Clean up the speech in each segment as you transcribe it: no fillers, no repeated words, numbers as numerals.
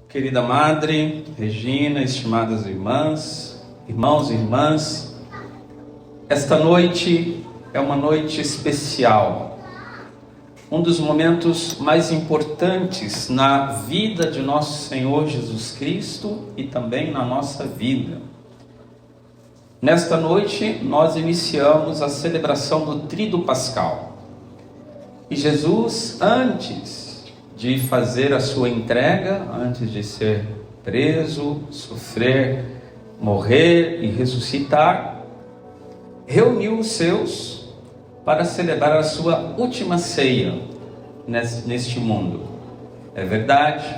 Querida Madre, Regina, estimadas irmãs, irmãos e irmãs, esta noite é uma noite especial, um dos momentos mais importantes na vida de nosso Senhor Jesus Cristo e também na nossa vida. Nesta noite nós iniciamos a celebração do Tríduo Pascal. E Jesus, antes de fazer a sua entrega, antes de ser preso, sofrer, morrer e ressuscitar, reuniu os seus para celebrar a sua última ceia neste mundo. É verdade,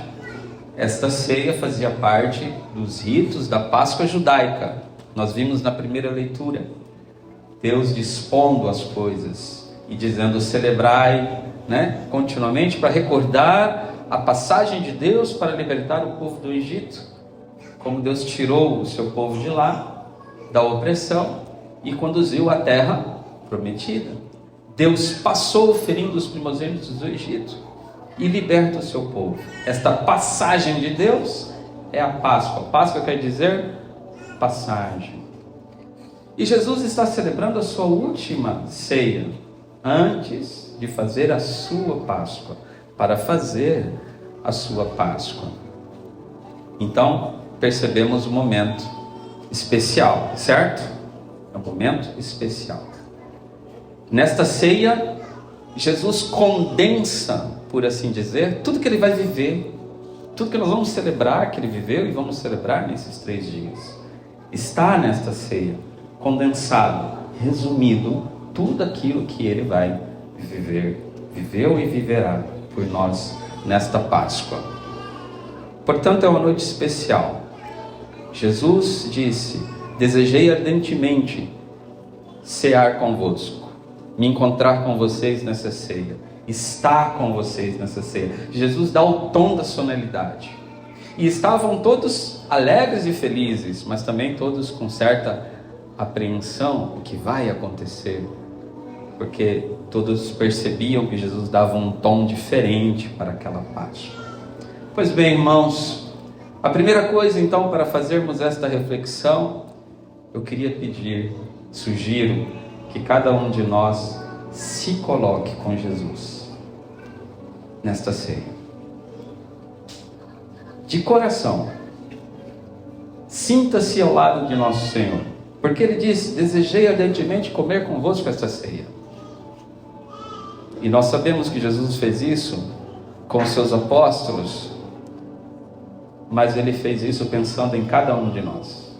esta ceia fazia parte dos ritos da Páscoa judaica. Nós vimos na primeira leitura, Deus dispondo as coisas e dizendo: celebrai, continuamente, para recordar a passagem de Deus para libertar o povo do Egito, como Deus tirou o seu povo de lá, da opressão, e conduziu à terra prometida. Deus passou ferindo os primogênitos do Egito e liberta o seu povo. Esta passagem de Deus é a Páscoa. Páscoa quer dizer passagem. E Jesus está celebrando a sua última ceia, antes de fazer a sua Páscoa, para fazer a sua Páscoa. Então, percebemos um momento especial, certo? É um momento especial. Nesta ceia, Jesus condensa, por assim dizer, tudo que ele vai viver, tudo que nós vamos celebrar que ele viveu e vamos celebrar nesses 3 dias. Está nesta ceia, condensado, resumido, tudo aquilo que ele vai viveu e viverá por nós nesta Páscoa. Portanto, é uma noite especial. Jesus disse: desejei ardentemente cear convosco, me encontrar com vocês nessa ceia, estar com vocês nessa ceia. Jesus dá o tom da solenidade. E estavam todos alegres e felizes, mas também todos com certa apreensão: o que vai acontecer? Porque todos percebiam que Jesus dava um tom diferente para aquela Páscoa. Pois bem, irmãos, a primeira coisa então para fazermos esta reflexão, eu queria pedir, sugiro que cada um de nós se coloque com Jesus nesta ceia. De coração, sinta-se ao lado de nosso Senhor, porque Ele disse: desejei ardentemente comer convosco esta ceia. E nós sabemos que Jesus fez isso com os seus apóstolos, mas Ele fez isso pensando em cada um de nós.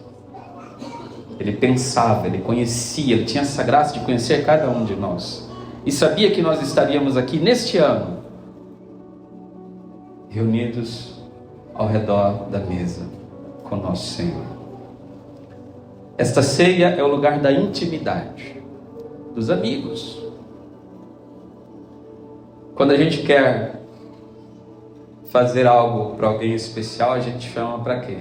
Ele pensava, Ele conhecia, Ele tinha essa graça de conhecer cada um de nós. E sabia que nós estaríamos aqui neste ano, reunidos ao redor da mesa com nosso Senhor. Esta ceia é o lugar da intimidade, dos amigos. Quando a gente quer fazer algo para alguém especial, a gente chama para quê?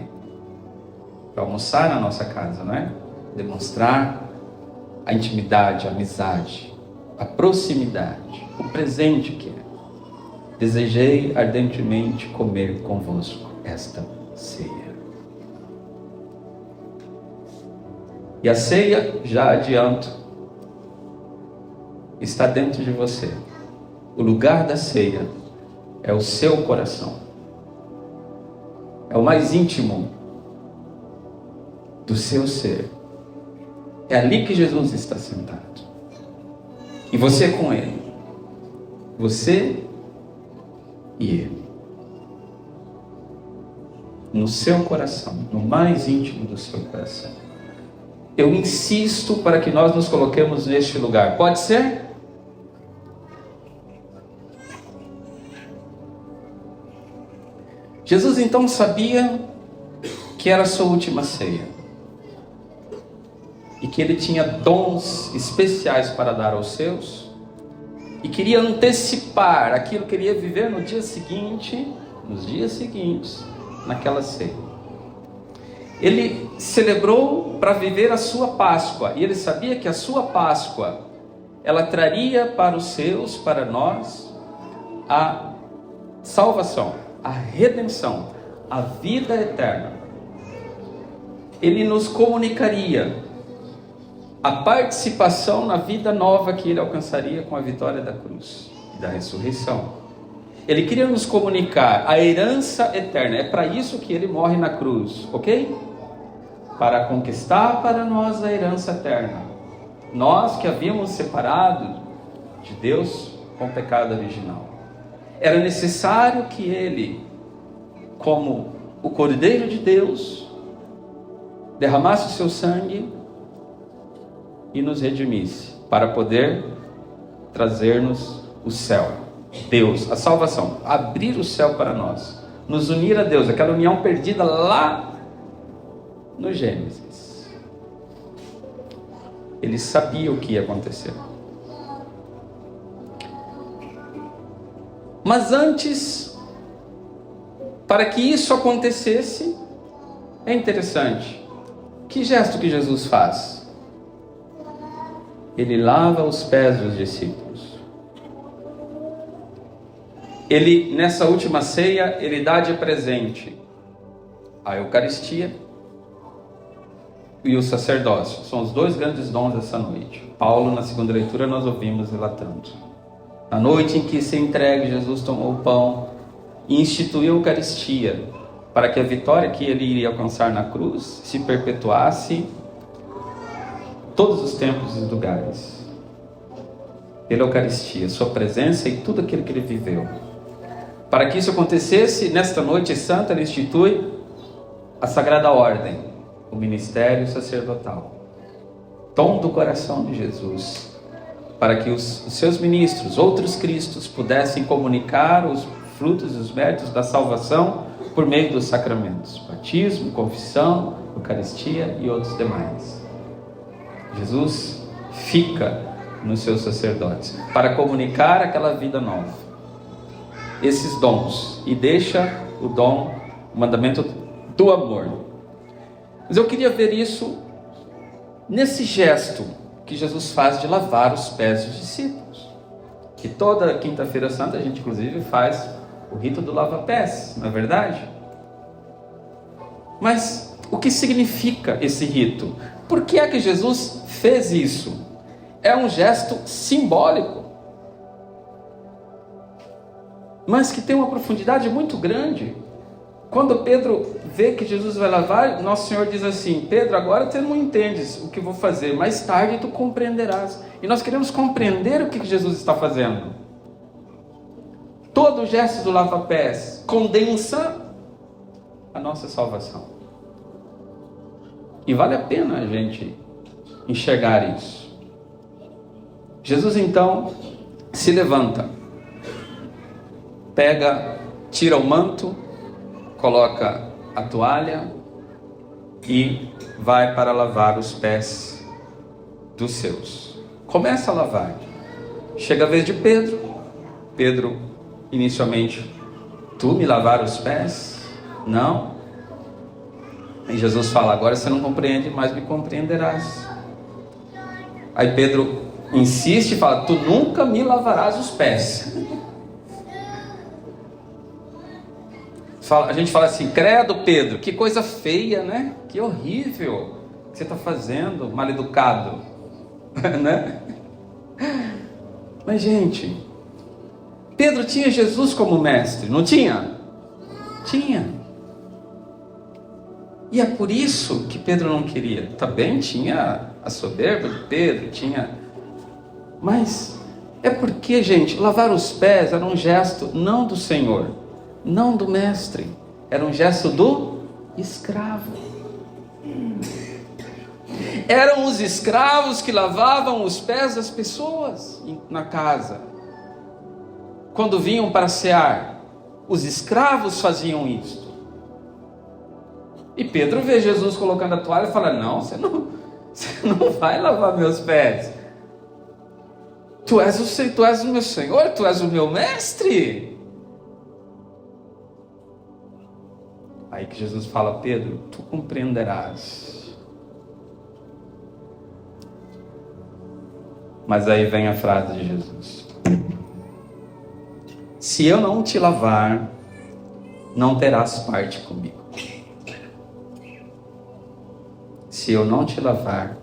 Para almoçar na nossa casa, não é? Demonstrar a intimidade, a amizade, a proximidade, o presente que é. Desejei ardentemente comer convosco esta ceia. E a ceia, já adianto, está dentro de você. O lugar da ceia é o seu coração. É o mais íntimo do seu ser. É ali que Jesus está sentado. E você com Ele. Você e Ele. No seu coração, no mais íntimo do seu coração. Eu insisto para que nós nos coloquemos neste lugar. Pode ser? Jesus então sabia que era a sua última ceia e que Ele tinha dons especiais para dar aos seus e queria antecipar aquilo que Ele ia viver no dia seguinte, nos dias seguintes, naquela ceia. Ele celebrou para viver a sua Páscoa e Ele sabia que a sua Páscoa ela traria para os seus, para nós, a salvação, a redenção, a vida eterna. Ele nos comunicaria a participação na vida nova que ele alcançaria com a vitória da cruz e da ressurreição. Ele queria nos comunicar a herança eterna. É para isso que ele morre na cruz, ok? Para conquistar para nós a herança eterna. Nós que havíamos separado de Deus com o pecado original. Era necessário que ele, como o Cordeiro de Deus, derramasse o seu sangue e nos redimisse, para poder trazer-nos o céu. Deus, a salvação, abrir o céu para nós, nos unir a Deus, aquela união perdida lá no Gênesis. Ele sabia o que ia acontecer. Mas antes, para que isso acontecesse, é interessante, que gesto que Jesus faz? Ele lava os pés dos discípulos. Ele, nessa última ceia, ele dá de presente a Eucaristia e o sacerdócio. São os dois grandes dons dessa noite. Paulo, na segunda leitura, nós ouvimos relatando. Na noite em que se entrega, Jesus tomou o pão e instituiu a Eucaristia, para que a vitória que ele iria alcançar na cruz se perpetuasse todos os tempos e lugares. Pela Eucaristia, sua presença e tudo aquilo que ele viveu. Para que isso acontecesse, nesta noite santa, ele institui a Sagrada Ordem, o ministério sacerdotal. Dom do coração de Jesus, para que os seus ministros, outros cristos, pudessem comunicar os frutos e os méritos da salvação por meio dos sacramentos, batismo, confissão, Eucaristia e outros demais. Jesus fica nos seus sacerdotes para comunicar aquela vida nova, esses dons, e deixa o dom, o mandamento do amor. Mas eu queria ver isso nesse gesto que Jesus faz de lavar os pés dos discípulos, que toda quinta-feira santa a gente inclusive faz o rito do lava-pés, não é verdade? Mas o que significa esse rito? Por que é que Jesus fez isso? É um gesto simbólico, mas que tem uma profundidade muito grande. Quando Pedro vê que Jesus vai lavar, Nosso Senhor diz assim: Pedro, agora tu não entendes o que eu vou fazer, mais tarde tu compreenderás. E nós queremos compreender o que Jesus está fazendo. Todo o gesto do lava-pés condensa a nossa salvação. E vale a pena a gente enxergar isso. Jesus então se levanta, tira o manto, coloca a toalha e vai para lavar os pés dos seus. Começa a lavar. Chega a vez de Pedro. Pedro, inicialmente: tu me lavar os pés? Não. E Jesus fala: agora você não compreende, mas me compreenderás. Aí Pedro insiste e fala: tu nunca me lavarás os pés. A gente fala assim: credo, Pedro, que coisa feia, né? Que horrível que você está fazendo, mal educado. Né? Mas, gente, Pedro tinha Jesus como mestre, não tinha? Tinha. E é por isso que Pedro não queria. Também tinha a soberba de Pedro, mas é porque, gente, lavar os pés era um gesto não do Senhor, não do mestre, era um gesto do escravo. Eram os escravos que lavavam os pés das pessoas na casa. Quando vinham para cear, os escravos faziam isso. E Pedro vê Jesus colocando a toalha e fala: não, você não vai lavar meus pés. Tu és o meu Senhor, tu és o meu mestre. Aí que Jesus fala: Pedro, tu compreenderás. Mas aí vem a frase de Jesus: se eu não te lavar, não terás parte comigo. Se eu não te lavar,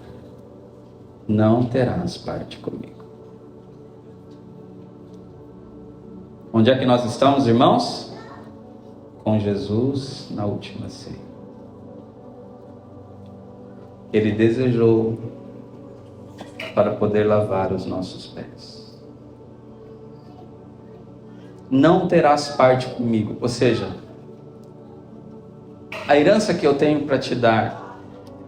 não terás parte comigo. Onde é que nós estamos, irmãos? Com Jesus na última ceia. Ele desejou para poder lavar os nossos pés. Não terás parte comigo, ou seja, a herança que eu tenho para te dar,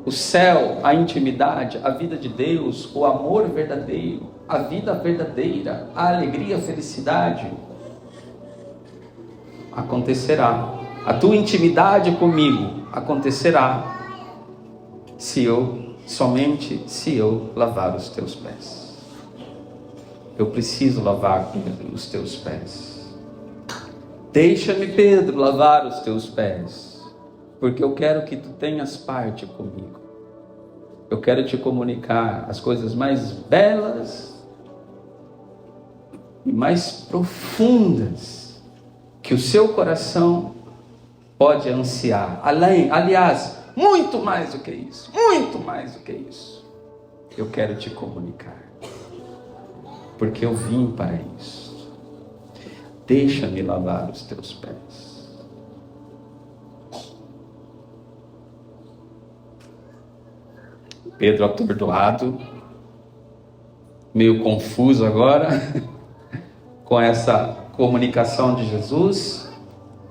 o céu, a intimidade, a vida de Deus, o amor verdadeiro, a vida verdadeira, a alegria, a felicidade, acontecerá. A tua intimidade comigo acontecerá somente se eu lavar os teus pés. Eu preciso lavar, Pedro, os teus pés. Deixa-me, Pedro, lavar os teus pés, porque eu quero que tu tenhas parte comigo. Eu quero te comunicar as coisas mais belas e mais profundas que o seu coração pode ansiar. Aliás, muito mais do que isso, muito mais do que isso. Eu quero te comunicar, porque eu vim para isso. Deixa-me lavar os teus pés. Pedro atordoado, meio confuso agora, com essa comunicação de Jesus,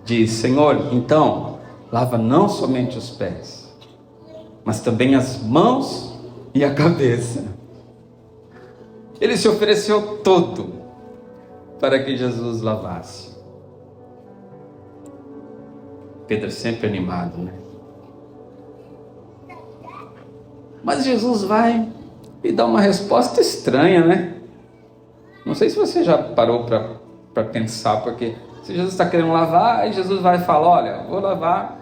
diz: Senhor, então, lava não somente os pés, mas também as mãos e a cabeça. Ele se ofereceu todo para que Jesus lavasse. Pedro sempre animado, né? Mas Jesus vai e dá uma resposta estranha, né? Não sei se você já parou para pensar, porque se Jesus está querendo lavar, aí Jesus vai falar: olha, vou lavar.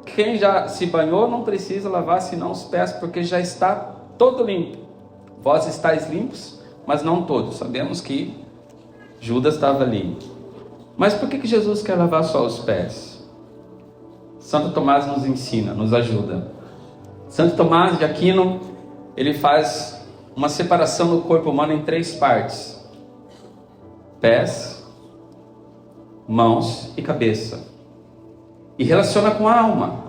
Quem já se banhou não precisa lavar senão os pés, porque já está todo limpo. Vós estáis limpos, mas não todos. Sabemos que Judas estava ali. Mas por que Jesus quer lavar só os pés? Santo Tomás nos ensina, nos ajuda. Santo Tomás de Aquino, ele faz uma separação do corpo humano em 3 partes: pés, mãos e cabeça. E relaciona com a alma.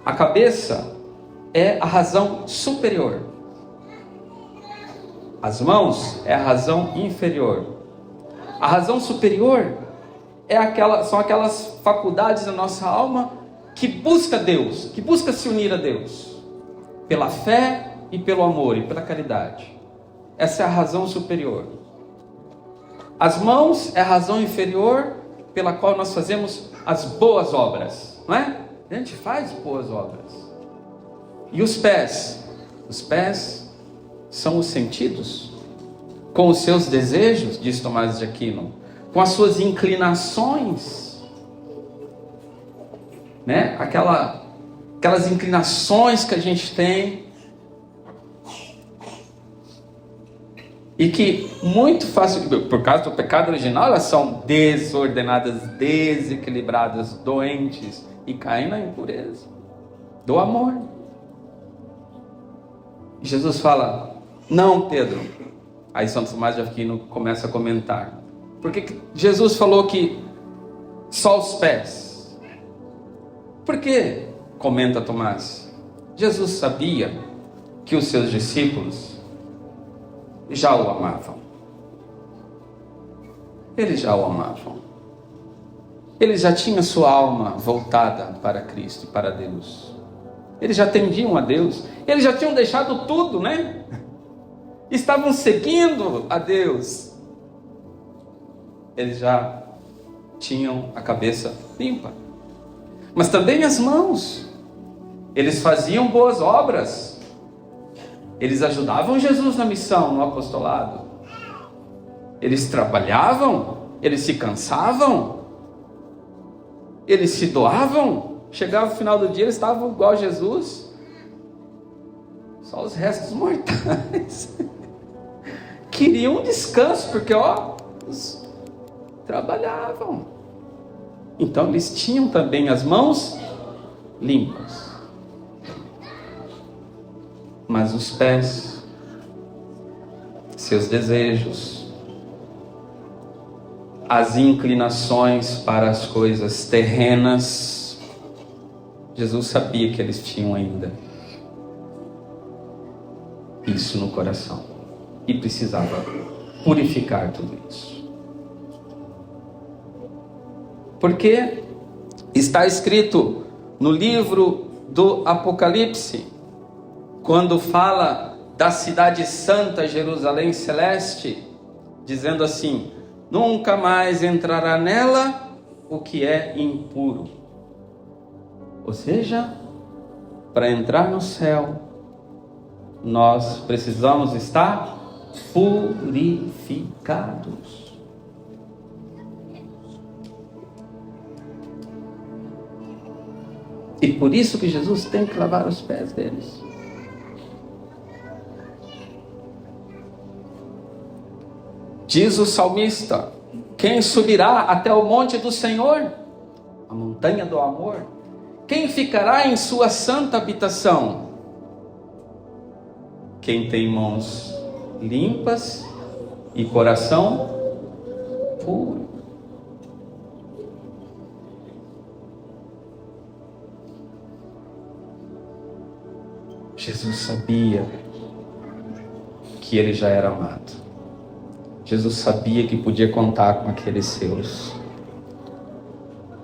A cabeça é a razão superior. As mãos é a razão inferior. A razão superior são aquelas faculdades da nossa alma que busca Deus, que busca se unir a Deus, pela fé e pelo amor e pela caridade. Essa é a razão superior. As mãos é a razão inferior, pela qual nós fazemos as boas obras, não é? A gente faz boas obras. E os pés? Os pés são os sentidos, com os seus desejos, diz Tomás de Aquino, com as suas inclinações, né? Aquelas inclinações que a gente tem, e que muito fácil, por causa do pecado original, elas são desordenadas, desequilibradas, doentes, e caem na impureza do amor. E Jesus fala: não, Pedro. Aí Santo Tomás de Aquino começa a comentar: por que Jesus falou que só os pés? Por quê? Comenta Tomás: Jesus sabia que os seus discípulos já o amavam. Eles já o amavam. Eles já tinham sua alma voltada para Cristo e para Deus. Eles já tendiam a Deus. Eles já tinham deixado tudo, né? Estavam seguindo a Deus. Eles já tinham a cabeça limpa. Mas também as mãos. Eles faziam boas obras. Eles ajudavam Jesus na missão, no apostolado. Eles trabalhavam, eles se cansavam, eles se doavam. Chegava o final do dia, eles estavam igual a Jesus. Só os restos mortais. Queriam um descanso, porque trabalhavam. Então eles tinham também as mãos limpas. Mas os pés, seus desejos, as inclinações para as coisas terrenas, Jesus sabia que eles tinham ainda isso no coração e precisava purificar tudo isso. Porque está escrito no livro do Apocalipse, quando fala da cidade santa, Jerusalém celeste, dizendo assim: nunca mais entrará nela o que é impuro. Ou seja, para entrar no céu, nós precisamos estar purificados. E por isso que Jesus tem que lavar os pés deles. Diz o salmista: quem subirá até o monte do Senhor? A montanha do amor. Quem ficará em sua santa habitação? Quem tem mãos limpas e coração puro. Jesus sabia que ele já era amado. Jesus sabia que podia contar com aqueles seus.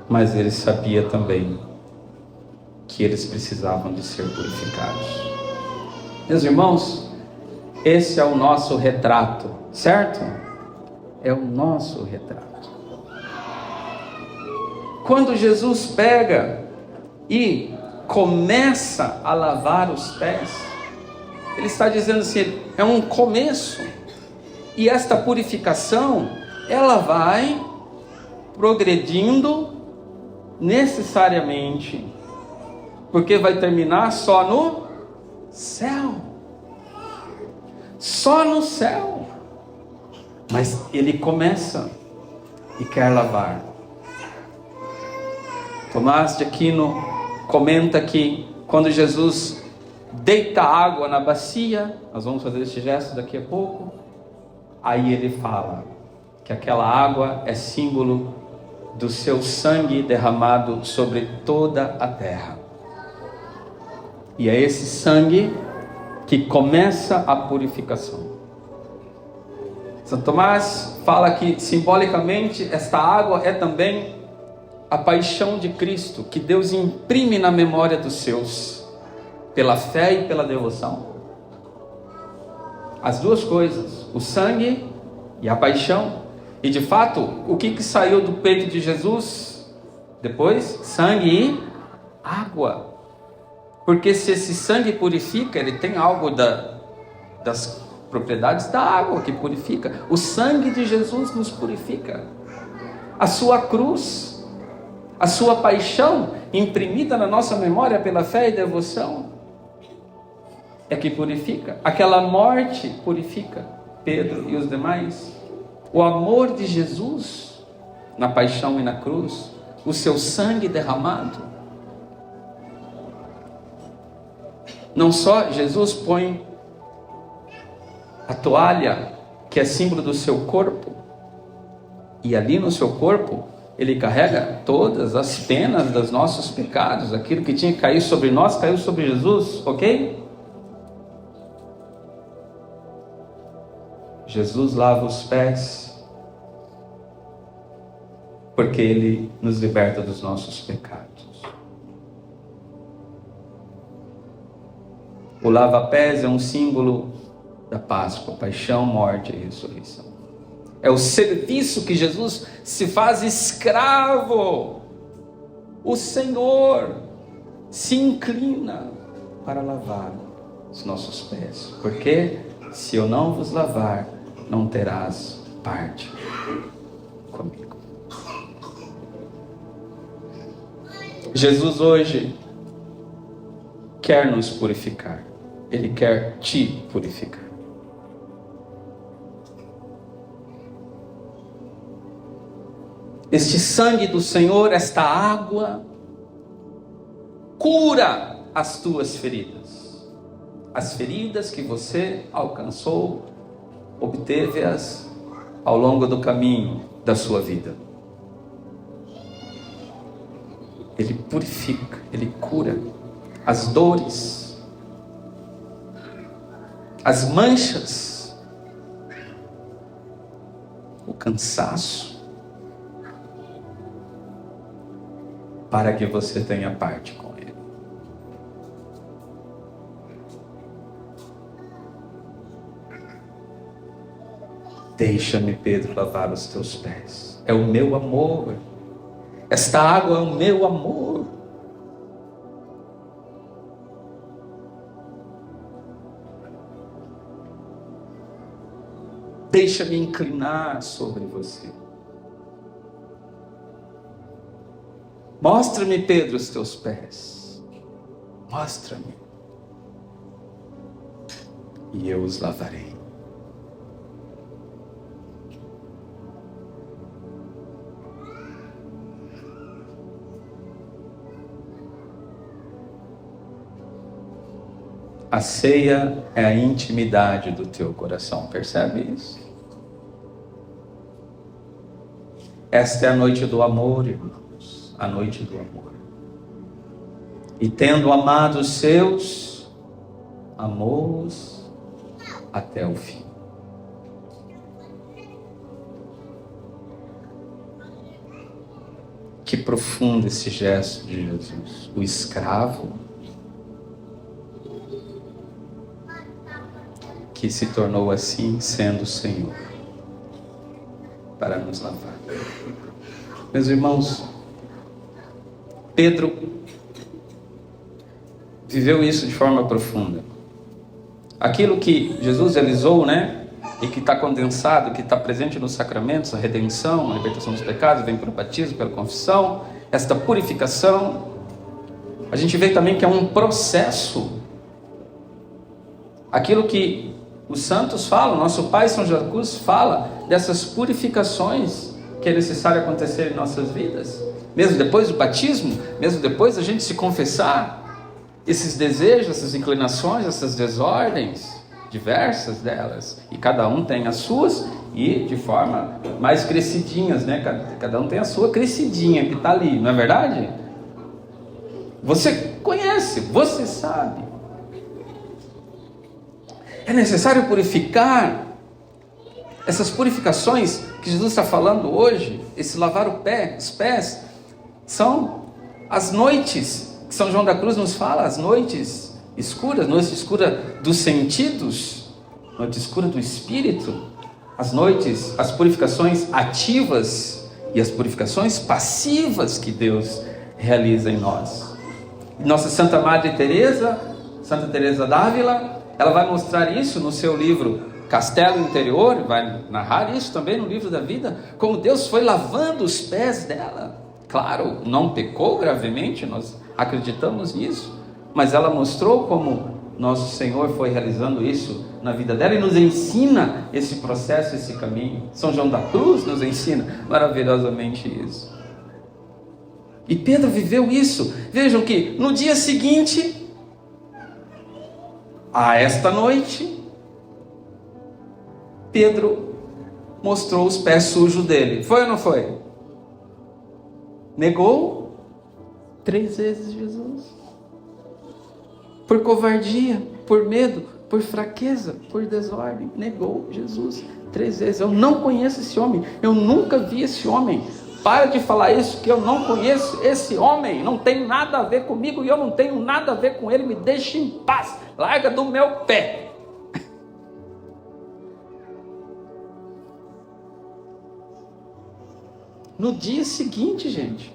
Mas ele sabia também que eles precisavam de ser purificados. Meus irmãos, esse é o nosso retrato, certo? É o nosso retrato. Quando Jesus pega e começa a lavar os pés, ele está dizendo assim, é um começo. E esta purificação, ela vai progredindo necessariamente, porque vai terminar só no céu. Só no céu. Mas ele começa e quer lavar. Tomás de Aquino comenta que quando Jesus deita água na bacia, nós vamos fazer este gesto daqui a pouco, aí ele fala que aquela água é símbolo do seu sangue derramado sobre toda a terra. E é esse sangue que começa a purificação. São Tomás fala que simbolicamente esta água é também a paixão de Cristo, que Deus imprime na memória dos seus, pela fé e pela devoção. As duas coisas, o sangue e a paixão. E de fato, o que saiu do peito de Jesus depois? Sangue e água. Porque se esse sangue purifica, ele tem algo das propriedades da água que purifica. O sangue de Jesus nos purifica. A sua cruz, a sua paixão, imprimida na nossa memória pela fé e devoção, é que purifica. Aquela morte purifica Pedro e os demais. O amor de Jesus na paixão e na cruz, o seu sangue derramado. Não só Jesus põe a toalha, que é símbolo do seu corpo, e ali no seu corpo ele carrega todas as penas dos nossos pecados. Aquilo que tinha que cair sobre nós, caiu sobre Jesus, ok? Jesus lava os pés, porque ele nos liberta dos nossos pecados. O lava-pés é um símbolo da Páscoa, paixão, morte e ressurreição. É o serviço que Jesus se faz escravo. O Senhor se inclina para lavar os nossos pés. Porque se eu não vos lavar, não terás parte comigo. Jesus hoje quer nos purificar. Ele quer te purificar. Este sangue do Senhor, esta água, cura as tuas feridas. As feridas que você alcançou, obteve-as ao longo do caminho da sua vida. Ele purifica, Ele cura as dores, as manchas, o cansaço, para que você tenha parte com Ele. Deixa-me, Pedro, lavar os teus pés. É o meu amor. Esta água é o meu amor. Deixa-me inclinar sobre você. Mostra-me, Pedro, os teus pés. Mostra-me. E eu os lavarei. A ceia é a intimidade do teu coração, percebe isso? Esta é a noite do amor, irmãos, a noite do amor. E tendo amado os seus, amou-os até o fim. Que profundo esse gesto de Jesus. O escravo que se tornou assim, sendo o Senhor, para nos lavar. Meus irmãos, Pedro viveu isso de forma profunda. Aquilo que Jesus realizou, e que está condensado, que está presente nos sacramentos, a redenção, a libertação dos pecados, vem pelo batismo, pela confissão, esta purificação, a gente vê também que é um processo. Aquilo que os santos falam, nosso Pai São José da Cruz fala dessas purificações que é necessário acontecer em nossas vidas. Mesmo depois do batismo, mesmo depois a gente se confessar, esses desejos, essas inclinações, essas desordens, diversas delas, e cada um tem as suas, e de forma mais crescidinhas, cada um tem a sua crescidinha que está ali, não é verdade? Você conhece, você sabe. É necessário purificar. Essas purificações que Jesus está falando hoje, esse lavar os pés, são as noites que São João da Cruz nos fala, as noites escuras, noite escura dos sentidos, noite escura do espírito, as noites, as purificações ativas e as purificações passivas que Deus realiza em nós. Nossa Santa Madre Teresa, Santa Teresa d'Ávila, ela vai mostrar isso no seu livro Castelo Interior, vai narrar isso também no livro da vida, como Deus foi lavando os pés dela. Claro, não pecou gravemente, nós acreditamos nisso, mas ela mostrou como nosso Senhor foi realizando isso na vida dela e nos ensina esse processo, esse caminho. São João da Cruz nos ensina maravilhosamente isso. E Pedro viveu isso. Vejam que no dia seguinte a esta noite, Pedro mostrou os pés sujos dele. Foi ou não foi? Negou 3 vezes Jesus. Por covardia, por medo, por fraqueza, por desordem. Negou Jesus 3 vezes. Eu não conheço esse homem. Eu nunca vi esse homem. Para de falar isso, que eu não conheço esse homem, não tem nada a ver comigo e eu não tenho nada a ver com ele, me deixa em paz, larga do meu pé. No dia seguinte, gente,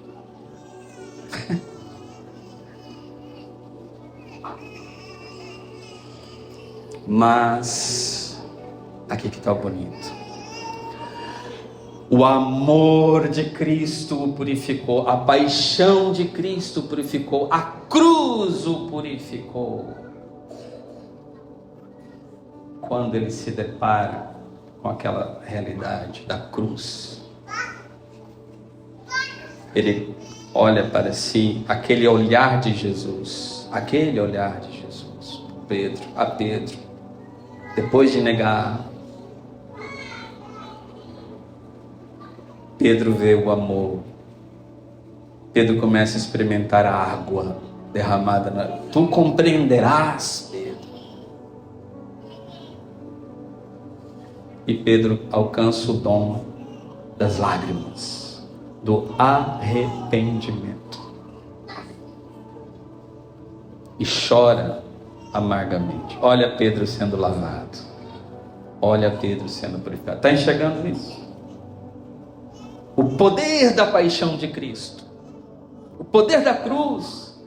mas aqui que está o bonito. O amor de Cristo o purificou, a paixão de Cristo o purificou, a cruz o purificou. Quando ele se depara com aquela realidade da cruz, ele olha para si, aquele olhar de Jesus, a Pedro, depois de negar, Pedro vê o amor. Pedro começa a experimentar a água derramada. Tu compreenderás, Pedro. E Pedro alcança o dom das lágrimas, do arrependimento. E chora amargamente. Olha Pedro sendo lavado. Olha Pedro sendo purificado. Está enxergando isso? O poder da paixão de Cristo, o poder da cruz,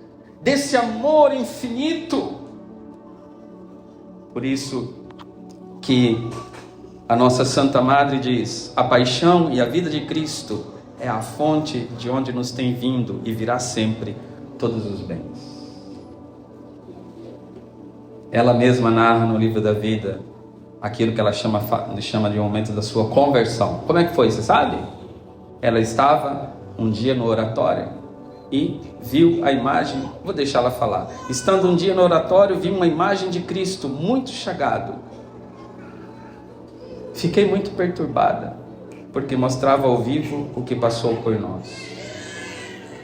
desse amor infinito. Por isso que a nossa Santa Madre diz: a paixão e a vida de Cristo é a fonte de onde nos tem vindo e virá sempre todos os bens. Ela mesma narra no livro da vida aquilo que ela chama de um momento da sua conversão. Como é que foi, você sabe? Ela estava um dia no oratório e viu a imagem, vou deixar ela falar. Estando um dia no oratório, vi uma imagem de Cristo muito chagado. Fiquei muito perturbada, porque mostrava ao vivo o que passou por nós.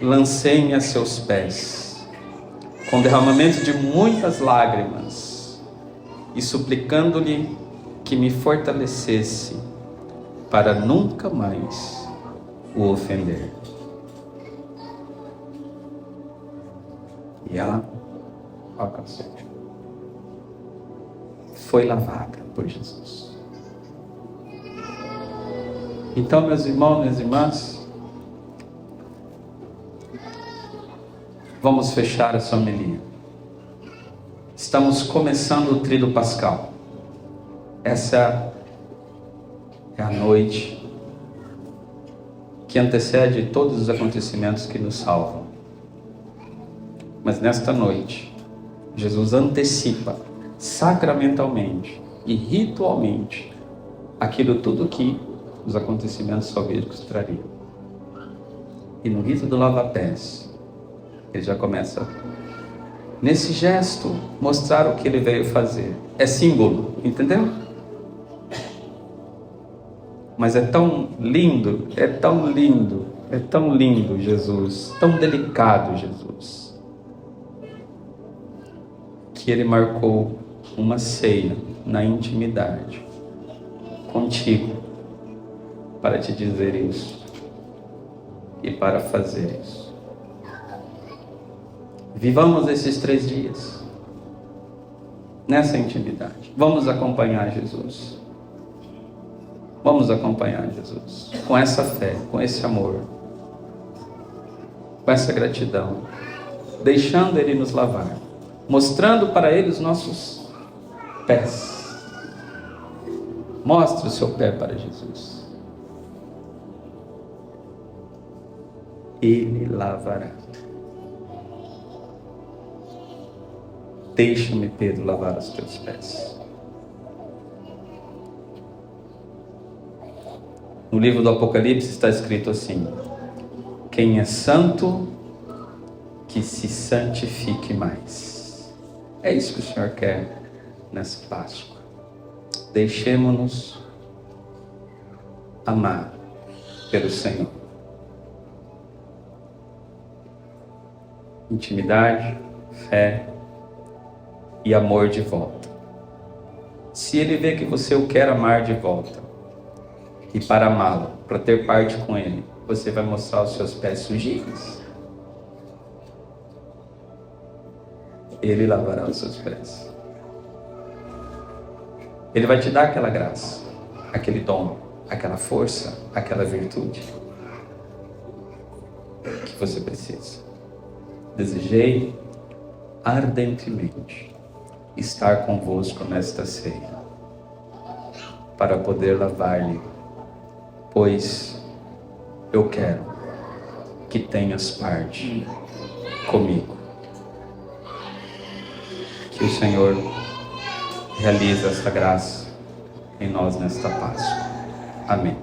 Lancei-me a seus pés, com derramamento de muitas lágrimas, e suplicando-lhe que me fortalecesse para nunca mais o ofender. E ela alcançou. Foi lavada por Jesus. Então, meus irmãos, minhas irmãs, vamos fechar essa homilia. Estamos começando o Tríduo Pascal. Essa é a noite que antecede todos os acontecimentos que nos salvam. Mas nesta noite, Jesus antecipa sacramentalmente e ritualmente aquilo tudo que os acontecimentos salvíficos trariam. E no rito do lava-pés, ele já começa, nesse gesto, mostrar o que ele veio fazer. É símbolo, entendeu? Mas é tão lindo, Jesus, tão delicado Jesus, que ele marcou uma ceia na intimidade contigo para te dizer isso e para fazer isso. Vivamos esses 3 dias nessa intimidade. Vamos acompanhar Jesus. Vamos acompanhar Jesus com essa fé, com esse amor, com essa gratidão, deixando Ele nos lavar, mostrando para Ele os nossos pés. Mostre o seu pé para Jesus. Ele lavará. Deixa-me, Pedro, lavar os teus pés. No livro do Apocalipse está escrito assim: quem é santo, que se santifique mais. É isso que o Senhor quer nessa Páscoa. Deixemo-nos amar pelo Senhor. Intimidade, fé e amor de volta. Se Ele vê que você o quer amar de volta, e para amá-lo, para ter parte com Ele, você vai mostrar os seus pés sujinhos. Ele lavará os seus pés. Ele vai te dar aquela graça, aquele dom, aquela força, aquela virtude que você precisa. Desejei ardentemente estar convosco nesta ceia, para poder lavar-lhe, pois eu quero que tenhas parte comigo. Que o Senhor realize esta graça em nós nesta Páscoa. Amém.